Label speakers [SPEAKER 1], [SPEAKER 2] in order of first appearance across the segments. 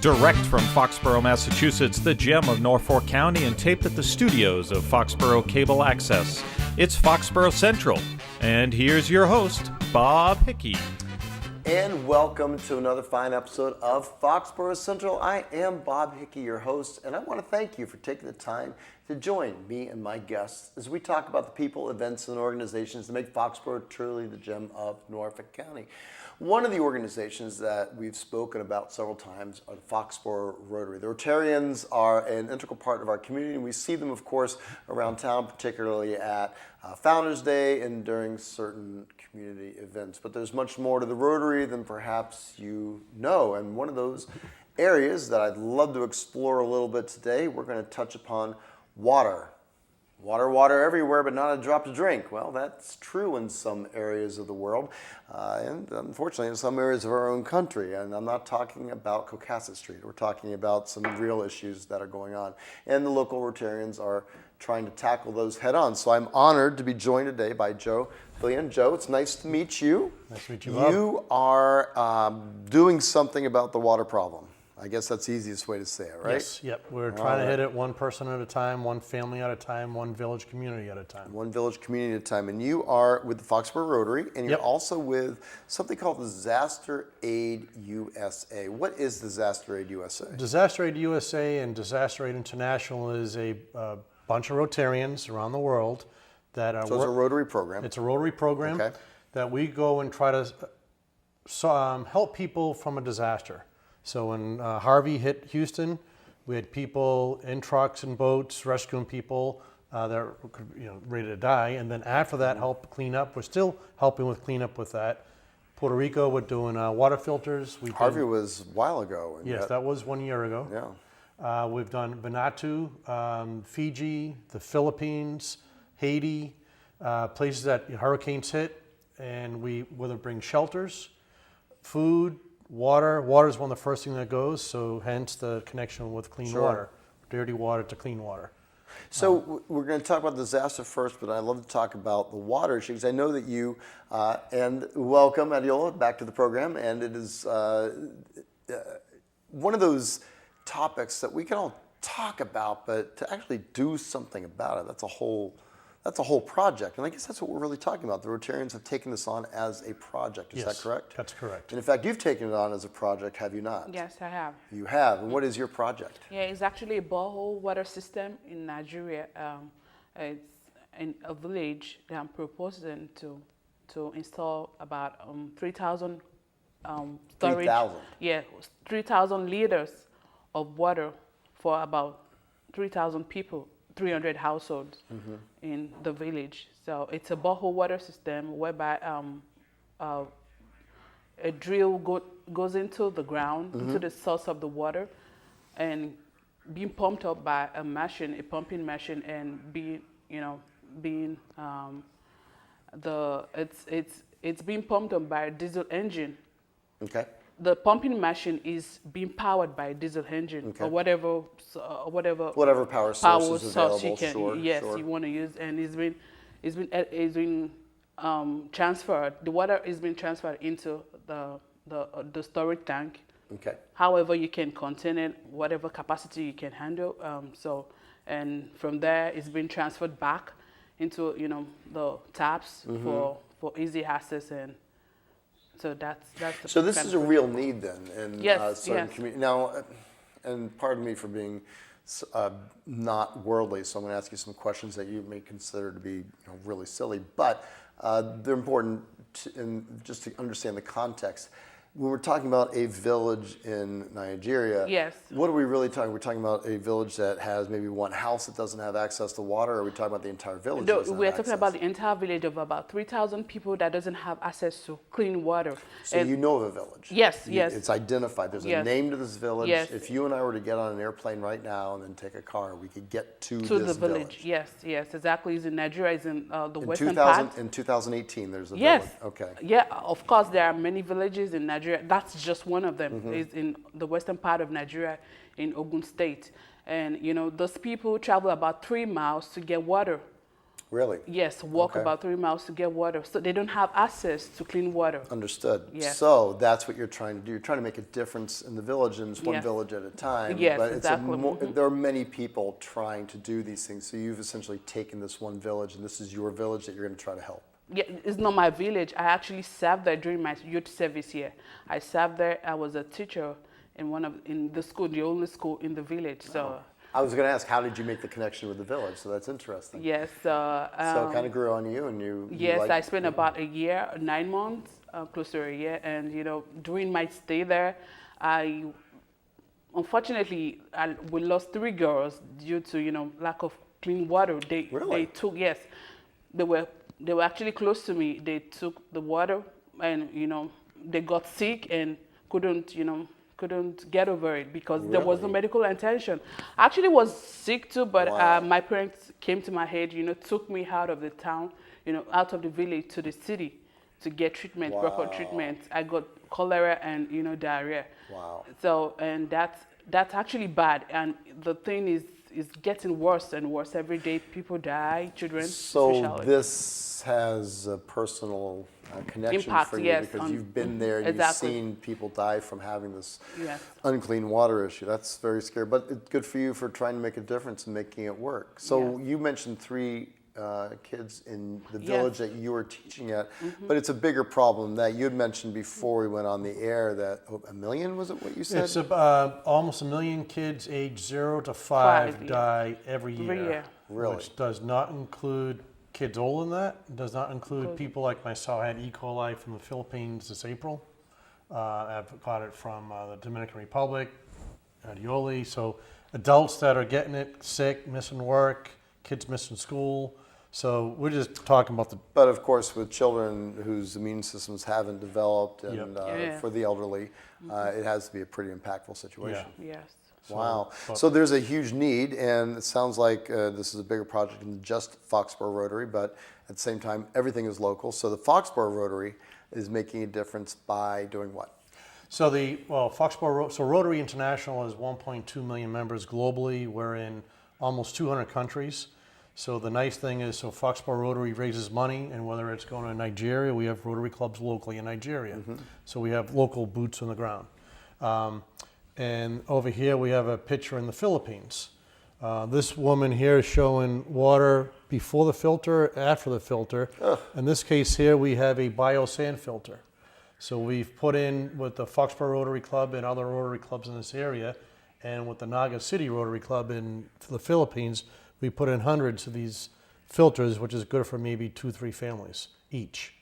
[SPEAKER 1] Direct from Foxborough, Massachusetts, the gem of Norfolk County, and taped at the studios of Foxborough Cable Access. It's Foxborough Central. And here's your host, Bob Hickey.
[SPEAKER 2] And welcome to another fine episode of Foxborough Central. I am Bob Hickey, your host, and I want to thank you for taking the time to join me and my guests as we talk about the people, events, and organizations that make Foxborough truly the gem of Norfolk County. One of the organizations that we've spoken about several times are the Foxborough Rotary. The Rotarians are an integral part of our community, and we see them, of course, around town, particularly at Founders Day and during certain community events. But there's much more to the Rotary than perhaps you know, and one of those areas that I'd love to explore a little bit today, we're going to touch upon water. Water everywhere, but not a drop to drink. Well, that's true in some areas of the world, and unfortunately in some areas of our own country. And I'm not talking about Cocasset Street. We're talking about some real issues that are going on. And the local Rotarians are trying to tackle those head on. So I'm honored to be joined today by Joe Fillion. Joe, it's nice to meet you.
[SPEAKER 3] Nice to meet you, Bob.
[SPEAKER 2] You are doing something about the water problem. I guess that's the easiest way to say it, right?
[SPEAKER 3] Yes, yep. We're trying to hit it one person at a time, one family at a time, one village community at a time.
[SPEAKER 2] One village community at a time. And you are with the Foxborough Rotary, and you're
[SPEAKER 3] Yep.
[SPEAKER 2] also with something called Disaster Aid USA. What is Disaster Aid USA?
[SPEAKER 3] Disaster Aid USA and Disaster Aid International is a bunch of Rotarians around the world that are.
[SPEAKER 2] So it's a Rotary program.
[SPEAKER 3] It's a Rotary program
[SPEAKER 2] Okay.
[SPEAKER 3] that we go and try to help people from a disaster. So when Harvey hit Houston, we had people in trucks and boats rescuing people that were ready to die. And then after that, help clean up. We're still helping with cleanup with that. Puerto Rico, we're doing water filters.
[SPEAKER 2] Harvey was a while ago. And
[SPEAKER 3] Yes, that was 1 year ago.
[SPEAKER 2] Yeah.
[SPEAKER 3] We've done Vanuatu, Fiji, the Philippines, Haiti, places that hurricanes hit. And we whether bring shelters, food, water. Water is one of the first things that goes, so hence the connection with clean water, dirty water to clean water.
[SPEAKER 2] So we're going to talk about disaster first, but I'd love to talk about the water issue because I know that you, and welcome Adiola back to the program, and it is one of those topics that we can all talk about, but to actually do something about it, that's a whole project. And I guess that's what we're really talking about. The Rotarians have taken this on as a project. Is that correct?
[SPEAKER 3] That's correct.
[SPEAKER 2] And in fact, you've taken it on as a project, have you not?
[SPEAKER 4] Yes, I have.
[SPEAKER 2] You have. And what is your project?
[SPEAKER 4] Yeah, it's actually a borehole water system in Nigeria. It's in a village that I'm proposing to install about 3,000 storage.
[SPEAKER 2] 3,000?
[SPEAKER 4] Yeah, 3,000 liters of water for about 3,000 people. 300 households in the village. So it's a borehole water system whereby a drill goes into the ground, into the source of the water, and being pumped up by a machine, a pumping machine, and it's being pumped up by a diesel engine.
[SPEAKER 2] Okay.
[SPEAKER 4] The pumping machine is being powered by a diesel engine or whatever
[SPEAKER 2] power source is available.
[SPEAKER 4] You want to use, and it's been transferred. The water is being transferred into the storage tank.
[SPEAKER 2] Okay.
[SPEAKER 4] However, you can contain it, whatever capacity you can handle. And from there, it's been transferred back into the taps for easy access and. So that's the
[SPEAKER 2] So this is a real need then in certain
[SPEAKER 4] yes.
[SPEAKER 2] communities. Now, and pardon me for being not worldly, so I'm going to ask you some questions that you may consider to be really silly, but they're important just to understand the context. When we're talking about a village in Nigeria,
[SPEAKER 4] yes.
[SPEAKER 2] What are we really talking? We're talking about a village that has maybe one house that doesn't have access to water, or are we talking about the entire village?
[SPEAKER 4] No, we're talking about the entire village of about 3,000 people that doesn't have access to clean water.
[SPEAKER 2] So you know of a village?
[SPEAKER 4] Yes.
[SPEAKER 2] It's identified. There's a name to this village.
[SPEAKER 4] Yes.
[SPEAKER 2] If you and I were to get on an airplane right now and then take a car, we could get to this
[SPEAKER 4] village. Yes, exactly. It's in Nigeria. It's in the western part.
[SPEAKER 2] In 2018, there's a
[SPEAKER 4] yes.
[SPEAKER 2] village. Okay.
[SPEAKER 4] Yeah, of course, there are many villages in Nigeria. That's just one of them. It's in the western part of Nigeria in Ogun State. And, those people travel about 3 miles to get water.
[SPEAKER 2] Really?
[SPEAKER 4] Yes, walk
[SPEAKER 2] Okay.
[SPEAKER 4] about 3 miles to get water. So they don't have access to clean water.
[SPEAKER 2] Understood.
[SPEAKER 4] Yes.
[SPEAKER 2] So that's what you're trying to do. You're trying to make a difference in the village, and it's one
[SPEAKER 4] Yes.
[SPEAKER 2] village at a time.
[SPEAKER 4] Yes,
[SPEAKER 2] but
[SPEAKER 4] exactly.
[SPEAKER 2] There are many people trying to do these things. So you've essentially taken this one village, and this is your village that you're going to try to help.
[SPEAKER 4] Yeah, it's not my village. I actually served there during my youth service here. I served there. I was a teacher in the school, the only school in the village. So
[SPEAKER 2] I was going to ask, how did you make the connection with the village? So that's interesting.
[SPEAKER 4] yes.
[SPEAKER 2] So it kind of grew on you, and you.
[SPEAKER 4] Yes,
[SPEAKER 2] liked
[SPEAKER 4] I spent about a year, 9 months, close to a year, and during my stay there, unfortunately we lost 3 girls due to lack of clean water.
[SPEAKER 2] Really?
[SPEAKER 4] They were actually close to me. They took the water, and they got sick and couldn't get over it because there was no
[SPEAKER 2] Really?
[SPEAKER 4] medical attention. I actually was sick too, but
[SPEAKER 2] Wow.
[SPEAKER 4] my parents came to my head, took me out of the town, out of the village to the city to get treatment, proper
[SPEAKER 2] Wow.
[SPEAKER 4] treatment. I got cholera and diarrhea.
[SPEAKER 2] Wow.
[SPEAKER 4] So and that's actually bad. And the thing is getting worse and worse every day. People die, children
[SPEAKER 2] So
[SPEAKER 4] especially.
[SPEAKER 2] this has a personal connection
[SPEAKER 4] Impact,
[SPEAKER 2] for you
[SPEAKER 4] yes,
[SPEAKER 2] because
[SPEAKER 4] on-
[SPEAKER 2] you've been there and
[SPEAKER 4] exactly.
[SPEAKER 2] you've seen people die from having this
[SPEAKER 4] Yes.
[SPEAKER 2] unclean water issue. That's very scary, but it's good for you for trying to make a difference and making it work. So
[SPEAKER 4] Yes.
[SPEAKER 2] you mentioned 3 kids in the
[SPEAKER 4] Yes.
[SPEAKER 2] village that you were teaching at, but it's a bigger problem that you had mentioned before we went on the air that 1 million, was it what you said?
[SPEAKER 3] It's almost 1 million kids aged 0 to 5
[SPEAKER 4] 5, yeah.
[SPEAKER 3] die every year.
[SPEAKER 4] Every year.
[SPEAKER 2] Really?
[SPEAKER 3] Which does not include kids older than that. It does not include people like myself. I had E. coli from the Philippines this April. I've got it from the Dominican Republic, Adioli. So adults that are getting it sick, missing work, kids missing school. So we're just talking about the
[SPEAKER 2] But of course, with children whose immune systems haven't developed and
[SPEAKER 4] Yeah.
[SPEAKER 2] for the elderly, it has to be a pretty impactful situation.
[SPEAKER 4] Yes.
[SPEAKER 2] Wow.
[SPEAKER 3] but-
[SPEAKER 2] So there's a huge need, and it sounds like this is a bigger project than just Foxborough Rotary, but at the same time, everything is local. So the Foxborough Rotary is making a difference by doing what?
[SPEAKER 3] So so Rotary International has 1.2 million members globally. We're in almost 200 countries. So the nice thing is, Foxborough Rotary raises money, and whether it's going to Nigeria, we have Rotary clubs locally in Nigeria. So we have local boots on the ground. And over here we have a picture in the Philippines. This woman here is showing water before the filter, after the filter. In this case here, we have a bio-sand filter. So we've put in with the Foxborough Rotary Club and other Rotary clubs in this area, and with the Naga City Rotary Club in the Philippines, we put in hundreds of these filters, which is good for maybe 2-3 families each.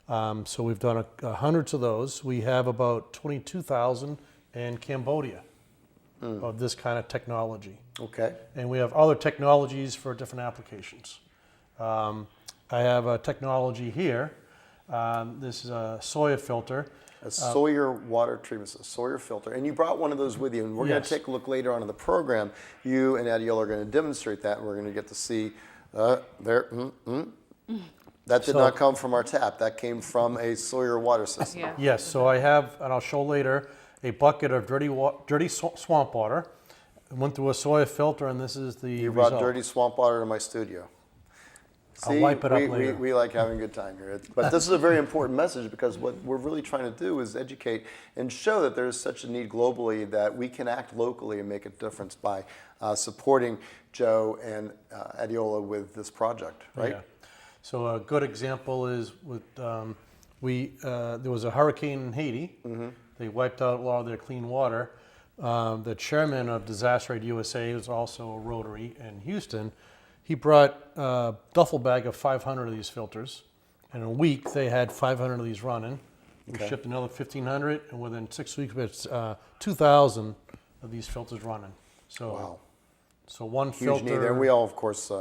[SPEAKER 3] So we've done hundreds of those. We have about 22,000 in Cambodia of this kind of technology.
[SPEAKER 2] Okay.
[SPEAKER 3] And we have other technologies for different applications. I have a technology here. This is a Soya Filter.
[SPEAKER 2] A Sawyer water treatment, a Sawyer filter. And you brought one of those with you, and we're going
[SPEAKER 3] Yes.
[SPEAKER 2] to take a look later on in the program. You and Adiola are going to demonstrate that, and we're going to get to see there. That did not come from our tap. That came from a Sawyer water system.
[SPEAKER 4] Yeah.
[SPEAKER 3] Yes, so I have, and I'll show later, a bucket of dirty swamp water. It went through a Soya filter, and this is the
[SPEAKER 2] You brought
[SPEAKER 3] result.
[SPEAKER 2] dirty swamp water to my studio.
[SPEAKER 3] I'll wipe it up later.
[SPEAKER 2] We like having a good time here. But this is a very important message because what we're really trying to do is educate and show that there's such a need globally that we can act locally and make a difference by supporting Joe and Adiola with this project, right?
[SPEAKER 3] Yeah. So a good example is with there was a hurricane in Haiti. They wiped out a lot of their clean water. The chairman of Disaster Aid USA was also a Rotary in Houston. He brought a duffel bag of 500 of these filters. In a week, they had 500 of these running. We
[SPEAKER 2] Okay.
[SPEAKER 3] shipped another 1,500, and within 6 weeks, we had 2,000 of these filters running. So,
[SPEAKER 2] Wow.
[SPEAKER 3] so one
[SPEAKER 2] Huge
[SPEAKER 3] filter.
[SPEAKER 2] need there. And we all, of course,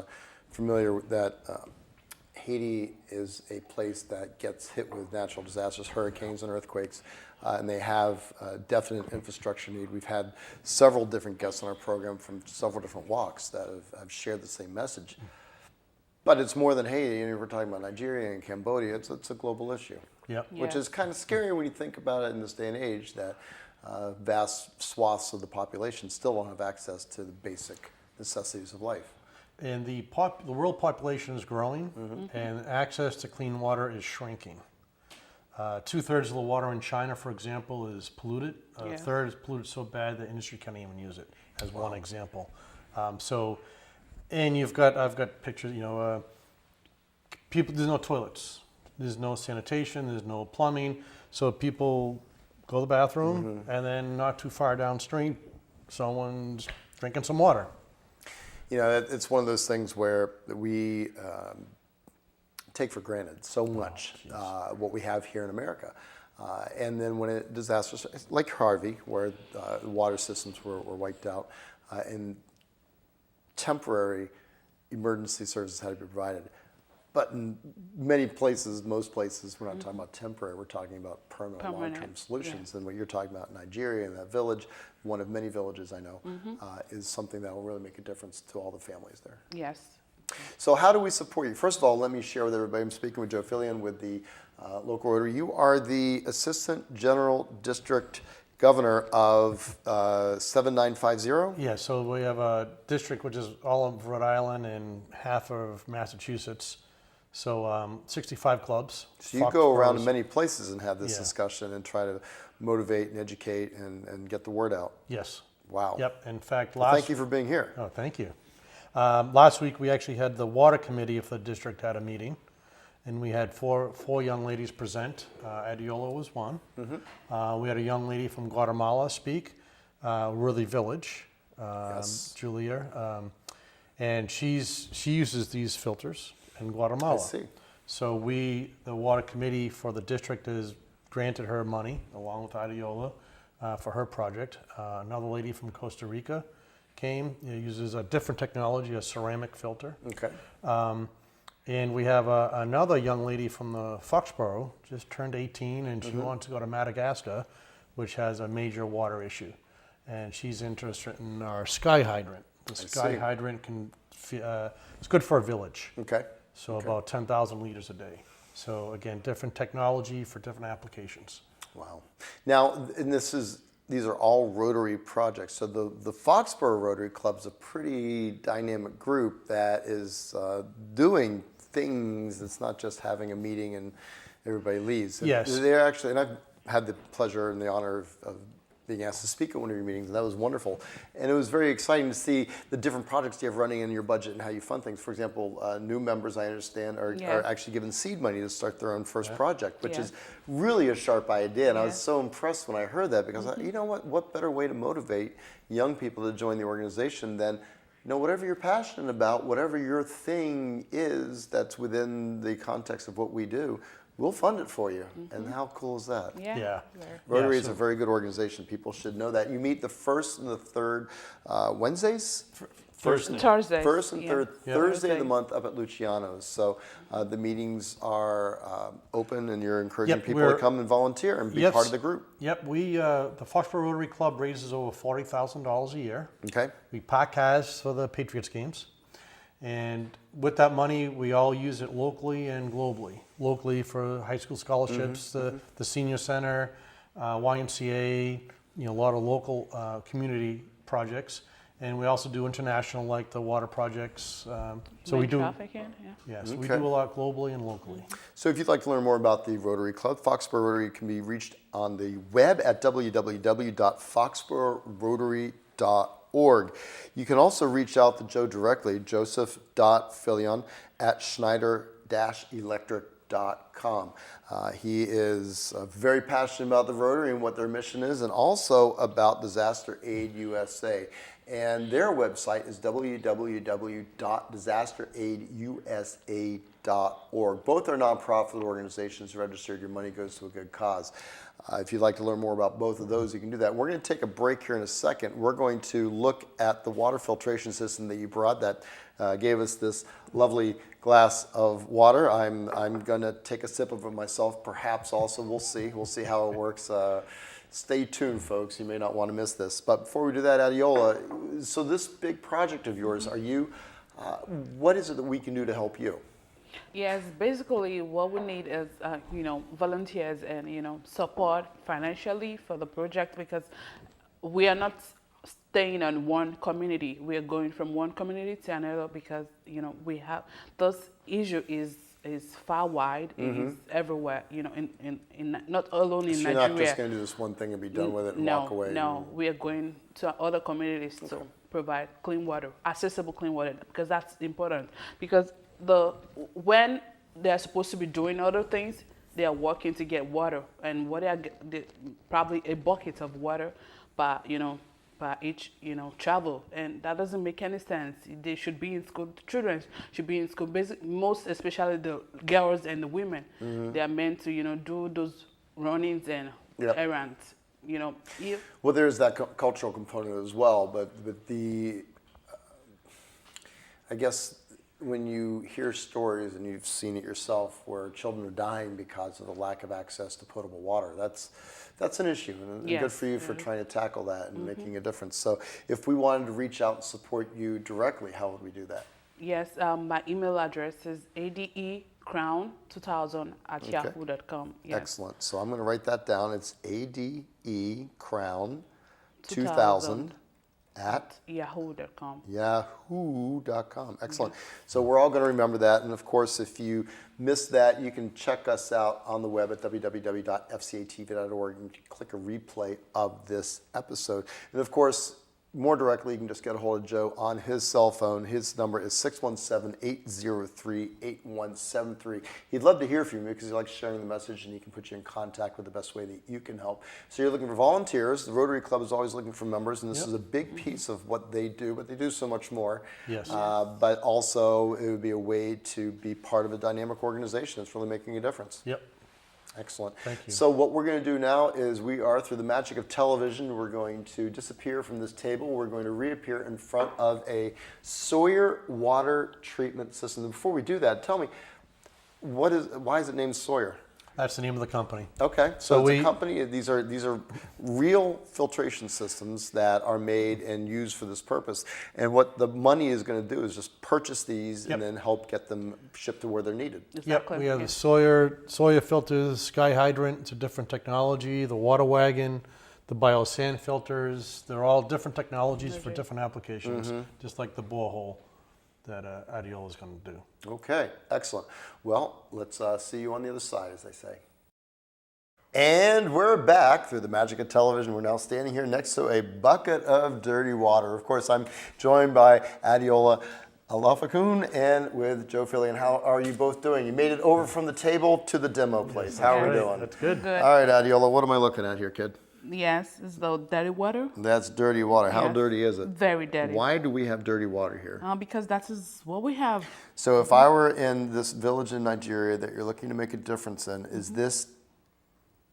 [SPEAKER 2] familiar with that. Haiti is a place that gets hit with natural disasters, hurricanes and earthquakes, and they have definite infrastructure need. We've had several different guests on our program from several different walks that have shared the same message. But it's more than Haiti, and we're talking about Nigeria and Cambodia. It's a global issue,
[SPEAKER 3] Yep.
[SPEAKER 2] which
[SPEAKER 4] Yeah.
[SPEAKER 2] is kind of scary when you think about it in this day and age that vast swaths of the population still don't have access to the basic necessities of life.
[SPEAKER 3] And the world population is growing, and access to clean water is shrinking. 2/3 of the water in China, for example, is polluted. A third is polluted so bad the industry can't even use it, as one example. And I've got pictures, people, there's no toilets, there's no sanitation, there's no plumbing, so people go to the bathroom, and then not too far downstream, someone's drinking some water.
[SPEAKER 2] It's one of those things where we take for granted so much what we have here in America. And then when disasters like Harvey, where the water systems were wiped out, and temporary emergency services had to be provided. But in many places, most places, we're not talking about temporary, we're talking about permanent. Long-term solutions. And what you're talking about in Nigeria, in that village, one of many villages I know, is something that will really make a difference to all the families there.
[SPEAKER 4] Yes.
[SPEAKER 2] So how do we support you? First of all, let me share with everybody, I'm speaking with Joe Fillion with the local Rotary. You are the Assistant General District Governor of 7950?
[SPEAKER 3] Yeah, so we have a district which is all of Rhode Island and half of Massachusetts. So 65 clubs.
[SPEAKER 2] So you go around to many places and have this discussion and try to motivate and educate and get the word out.
[SPEAKER 3] Yes.
[SPEAKER 2] Wow.
[SPEAKER 3] Yep. In fact,
[SPEAKER 2] thank you for being here.
[SPEAKER 3] Oh, thank you. Last week we actually had the water committee of the district had a meeting, and we had four young ladies present. Adiola was one. We had a young lady from Guatemala speak, Worthy Village, Julia, and she uses these filters in Guatemala.
[SPEAKER 2] I see.
[SPEAKER 3] So the water committee for the district has granted her money along with Adiola for her project. Another lady from Costa Rica came, uses a different technology, a ceramic filter.
[SPEAKER 2] Okay.
[SPEAKER 3] And we have another young lady from the Foxborough, just turned 18, and she wants to go to Madagascar, which has a major water issue. And she's interested in our sky hydrant. The sky hydrant it's good for a village.
[SPEAKER 2] Okay.
[SPEAKER 3] So about 10,000 liters a day. So again, different technology for different applications.
[SPEAKER 2] Wow. Now, and these are all Rotary projects. So the Foxborough Rotary Club is a pretty dynamic group that is doing things. It's not just having a meeting and everybody leaves.
[SPEAKER 3] Yes.
[SPEAKER 2] They're actually, and I've had the pleasure and the honor of being asked to speak at one of your meetings, and that was wonderful. And it was very exciting to see the different projects you have running in your budget and how you fund things. For example, new members, I understand, are actually given seed money to start their own first project, which is really a sharp idea. And I was so impressed when I heard that, because you know what better way to motivate young people to join the organization than whatever you're passionate about, whatever your thing is that's within the context of what we do, we'll fund it for you. And how cool is that?
[SPEAKER 3] Yeah.
[SPEAKER 2] Rotary is a very good organization. People should know that. You meet the first and the third Wednesdays?
[SPEAKER 3] Thursday.
[SPEAKER 2] First and third Thursday of the month up at Luciano's. So the meetings are open, and you're encouraging people to come and volunteer and be part of the group.
[SPEAKER 3] Yep. The Foxborough Rotary Club raises over $40,000 a year.
[SPEAKER 2] Okay.
[SPEAKER 3] We park cars for the Patriots games. And with that money, we all use it locally and globally. Locally for high school scholarships, the senior center, YMCA, a lot of local community projects. And we also do international, like the water projects. So we do. Yes, we do a lot globally and locally.
[SPEAKER 2] So if you'd like to learn more about the Rotary Club, Foxborough Rotary can be reached on the web at www.foxboroughRotary.org. You can also reach out to Joe directly, joseph.fillion@schneider-electric.com. He is very passionate about the Rotary and what their mission is, and also about Disaster Aid USA. And their website is www.disasteraidUSA.org. Both are nonprofit organizations registered. Your money goes to a good cause. If you'd like to learn more about both of those, you can do that. We're going to take a break here in a second. We're going to look at the water filtration system that you brought that gave us this lovely glass of water. I'm going to take a sip of it myself, perhaps also. We'll see. We'll see how it works. Stay tuned, folks. You may not want to miss this. But before we do that, Adiola, so this big project of yours, what is it that we can do to help you?
[SPEAKER 4] Yes, basically what we need is, volunteers and, support financially for the project, because we are not staying on one community. We are going from one community to another because we have this issue is far wide. It is everywhere. In not alone in
[SPEAKER 2] So
[SPEAKER 4] Nigeria.
[SPEAKER 2] you're not just going to do this one thing and be done with it and walk away.
[SPEAKER 4] No, we are going to other communities to provide clean water, accessible clean water, because that's important. Because when they are supposed to be doing other things, they are working to get water, and what they probably a bucket of water, by each travel, and that doesn't make any sense. They should be in school. The children should be in school. Most especially the girls and the women, they are meant to do those runnings and errands.
[SPEAKER 2] Well, there's that cultural component as well, but I guess when you hear stories, and you've seen it yourself, where children are dying because of the lack of access to potable water, that's an issue, and good for you for trying to tackle that and making a difference. So if we wanted to reach out and support you directly, how would we do that?
[SPEAKER 4] Yes, my email address is adecrown2000@yahoo.com. Yes.
[SPEAKER 2] Excellent. So I'm going to write that down. It's adecrown2000 at
[SPEAKER 4] yahoo.com.
[SPEAKER 2] yahoo.com. Excellent. So we're all going to remember that. And of course, if you missed that, you can check us out on the web at www.fcatv.org and click a replay of this episode. And of course, more directly, you can just get a hold of Joe on his cell phone. His number is 617-803-8173. He'd love to hear from you because he likes sharing the message, and he can put you in contact with the best way that you can help. So you're looking for volunteers. The Rotary Club is always looking for members, and this is a big piece of what they do, but they do so much more.
[SPEAKER 3] Yes.
[SPEAKER 2] But also, it would be a way to be part of a dynamic organization that's really making a difference.
[SPEAKER 3] Yep.
[SPEAKER 2] Excellent.
[SPEAKER 3] Thank you.
[SPEAKER 2] So what we're going to do now is we are, through the magic of television, we're going to disappear from this table. We're going to reappear in front of a Sawyer water treatment system. Before we do that, tell me, why is it named Sawyer?
[SPEAKER 3] That's the name of the company.
[SPEAKER 2] Okay, so it's a company. These are real filtration systems that are made and used for this purpose. And what the money is going to do is just purchase these and then help get them shipped to where they're needed.
[SPEAKER 3] Yep, we have the Soya Filters, Sky Hydrant. It's a different technology. The Water Wagon, the Biosand filters. They're all different technologies for different applications, just like the borehole that Adiola is going to do.
[SPEAKER 2] Okay, excellent. Well, let's see you on the other side, as they say. And we're back through the magic of television. We're now standing here next to a bucket of dirty water. Of course, I'm joined by Adiola Alafakun and with Joe Fillion. How are you both doing? You made it over from the table to the demo place. How are we doing?
[SPEAKER 3] That's good.
[SPEAKER 2] All right, Adiola, what am I looking at here, kid?
[SPEAKER 4] Yes, it's the dirty water.
[SPEAKER 2] That's dirty water. How dirty is it?
[SPEAKER 4] Very dirty.
[SPEAKER 2] Why do we have dirty water here?
[SPEAKER 4] Because that is what we have.
[SPEAKER 2] So if I were in this village in Nigeria that you're looking to make a difference in, is this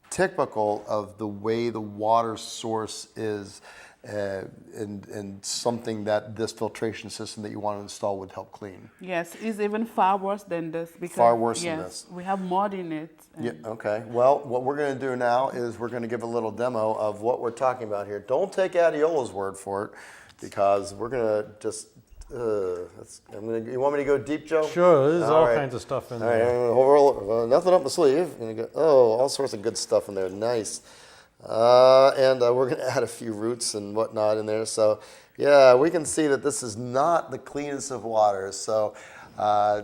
[SPEAKER 2] typical of the way the water source is and something that this filtration system that you want to install would help clean?
[SPEAKER 4] Yes, it's even far worse than this. Because,
[SPEAKER 2] far worse than this.
[SPEAKER 4] We have mud in it.
[SPEAKER 2] Yeah, okay. Well, what we're going to do now is we're going to give a little demo of what we're talking about here. Don't take Adiola's word for it, because we're going to just... you want me to go deep, Joe?
[SPEAKER 3] Sure, there's all kinds of stuff in there.
[SPEAKER 2] Nothing up my sleeve. All sorts of good stuff in there. Nice. And we're going to add a few roots and whatnot in there. So, yeah, we can see that this is not the cleanest of waters. So,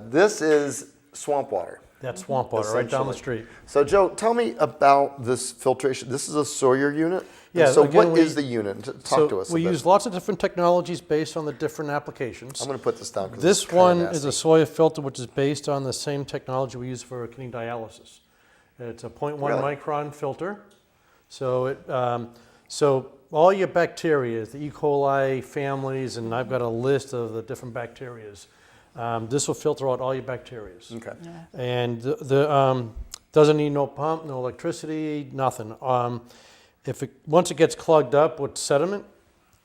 [SPEAKER 2] this is swamp water.
[SPEAKER 3] That's swamp water right down the street.
[SPEAKER 2] So, Joe, tell me about this filtration. This is a Sawyer unit?
[SPEAKER 3] Yeah.
[SPEAKER 2] So what is the unit? Talk to us a bit.
[SPEAKER 3] We use lots of different technologies based on the different applications.
[SPEAKER 2] I'm going to put this down.
[SPEAKER 3] This one is a Soya Filter, which is based on the same technology we use for kidney dialysis. It's a 0.1 micron filter. So so all your bacteria, the E. coli families, and I've got a list of the different bacterias. This will filter out all your bacteria.
[SPEAKER 2] Okay.
[SPEAKER 4] Yeah.
[SPEAKER 3] And doesn't need no pump, no electricity, nothing. Once it gets clogged up with sediment,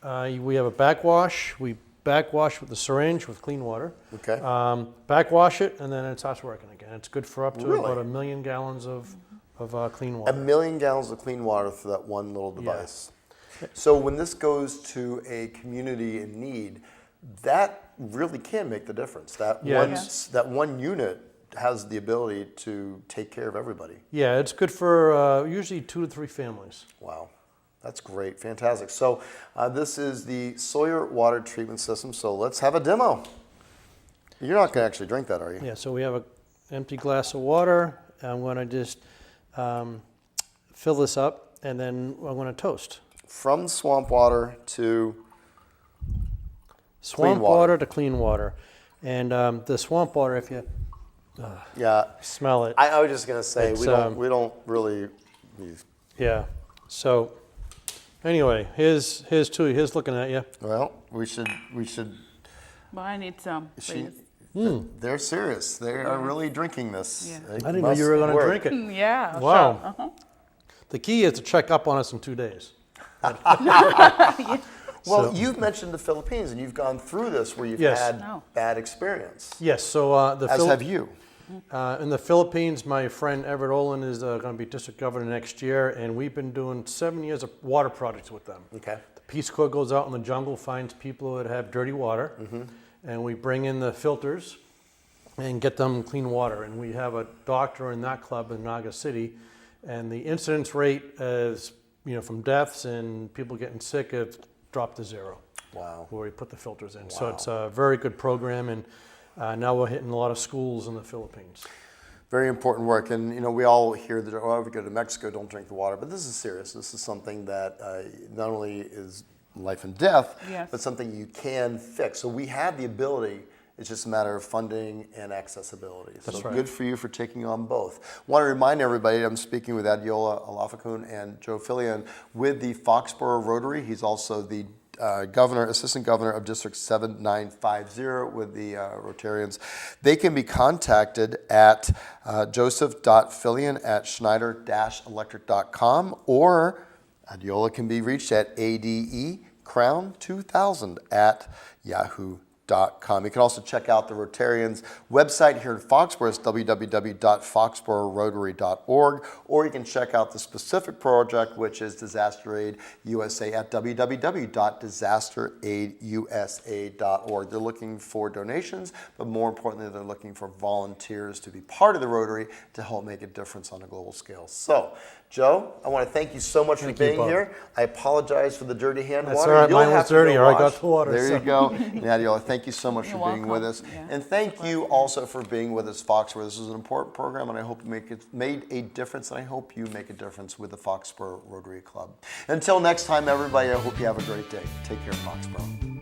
[SPEAKER 3] we have a backwash. We backwash with the syringe with clean water.
[SPEAKER 2] Okay.
[SPEAKER 3] Backwash it, and then it starts working again. It's good for up to
[SPEAKER 2] Really?
[SPEAKER 3] about 1 million gallons of clean water.
[SPEAKER 2] 1 million gallons of clean water for that one little device. So when this goes to a community in need, that really can make the difference. That one unit has the ability to take care of everybody.
[SPEAKER 3] Yeah, it's good for usually 2 to 3 families.
[SPEAKER 2] Wow. That's great. Fantastic. So this is the Sawyer water treatment system. So let's have a demo. You're not going to actually drink that, are you?
[SPEAKER 3] Yeah, so we have an empty glass of water. I'm going to just fill this up, and then I'm going to toast.
[SPEAKER 2] From swamp water to
[SPEAKER 3] Swamp
[SPEAKER 2] water.
[SPEAKER 3] water to clean water. And the swamp water, if you smell it.
[SPEAKER 2] I was just going to say,
[SPEAKER 3] It's,
[SPEAKER 2] we don't really use.
[SPEAKER 3] Yeah. So anyway, here's looking at you.
[SPEAKER 2] Well, we should.
[SPEAKER 4] But I need some, please.
[SPEAKER 2] They're serious. They are really drinking this.
[SPEAKER 4] Yeah.
[SPEAKER 2] It
[SPEAKER 3] I didn't know
[SPEAKER 2] must
[SPEAKER 3] you were going to
[SPEAKER 2] work.
[SPEAKER 3] drink it.
[SPEAKER 4] Yeah.
[SPEAKER 3] Wow.
[SPEAKER 4] Sure. Uh-huh.
[SPEAKER 3] The key is to check up on us in 2 days.
[SPEAKER 2] Well, you've mentioned the Philippines, and you've gone through this where you've
[SPEAKER 3] Yes.
[SPEAKER 2] had
[SPEAKER 4] No.
[SPEAKER 2] bad experience.
[SPEAKER 3] Yes. So
[SPEAKER 2] As have you.
[SPEAKER 3] In the Philippines, my friend Everett Olin is going to be district governor next year, and we've been doing 7 years of water projects with them.
[SPEAKER 2] Okay.
[SPEAKER 3] The Peace Corps goes out in the jungle, finds people that have dirty water, and we bring in the filters and get them clean water. And we have a doctor in that club in Naga City, and the incidence rate is, from deaths and people getting sick, have dropped to zero.
[SPEAKER 2] Wow.
[SPEAKER 3] Where we put the filters in. So it's a very good program, and now we're hitting a lot of schools in the Philippines.
[SPEAKER 2] Very important work. And, we all hear that, if we go to Mexico, don't drink the water. But this is serious. This is something that not only is life and death,
[SPEAKER 4] Yes.
[SPEAKER 2] but something you can fix. So we have the ability. It's just a matter of funding and accessibility.
[SPEAKER 3] That's
[SPEAKER 2] So
[SPEAKER 3] right.
[SPEAKER 2] good for you for taking on both. Want to remind everybody, I'm speaking with Adiola Alafakun and Joe Fillion with the Foxborough Rotary. He's also the assistant governor of District 7950 with the Rotarians. They can be contacted at joseph.fillion@schneider-electric.com, or Adiola can be reached at adecrown2000@yahoo.com. You can also check out the Rotarians website here in Foxborough. It's www.foxboroughRotary.org, or you can check out the specific project, which is Disaster Aid USA, at www.disasteraidusa.org. They're looking for donations, but more importantly, they're looking for volunteers to be part of the Rotary to help make a difference on a global scale. So, Joe, I want to thank you so much for being
[SPEAKER 3] Bob.
[SPEAKER 2] here. I apologize for the dirty hand
[SPEAKER 3] That's
[SPEAKER 2] water.
[SPEAKER 3] all right.
[SPEAKER 2] You'll
[SPEAKER 3] Mine
[SPEAKER 2] have
[SPEAKER 3] was
[SPEAKER 2] to go
[SPEAKER 3] dirty. I already
[SPEAKER 2] wash.
[SPEAKER 3] got the water,
[SPEAKER 2] There
[SPEAKER 3] so.
[SPEAKER 2] you go. Nadiola, thank you so much
[SPEAKER 4] You're
[SPEAKER 2] for being with us.
[SPEAKER 4] welcome. Yeah.
[SPEAKER 2] And thank you also for being with us, Foxborough. This is an important program, and I hope you made a difference, and I hope you make a difference with the Foxborough Rotary Club. Until next time, everybody, I hope you have a great day. Take care, Foxborough.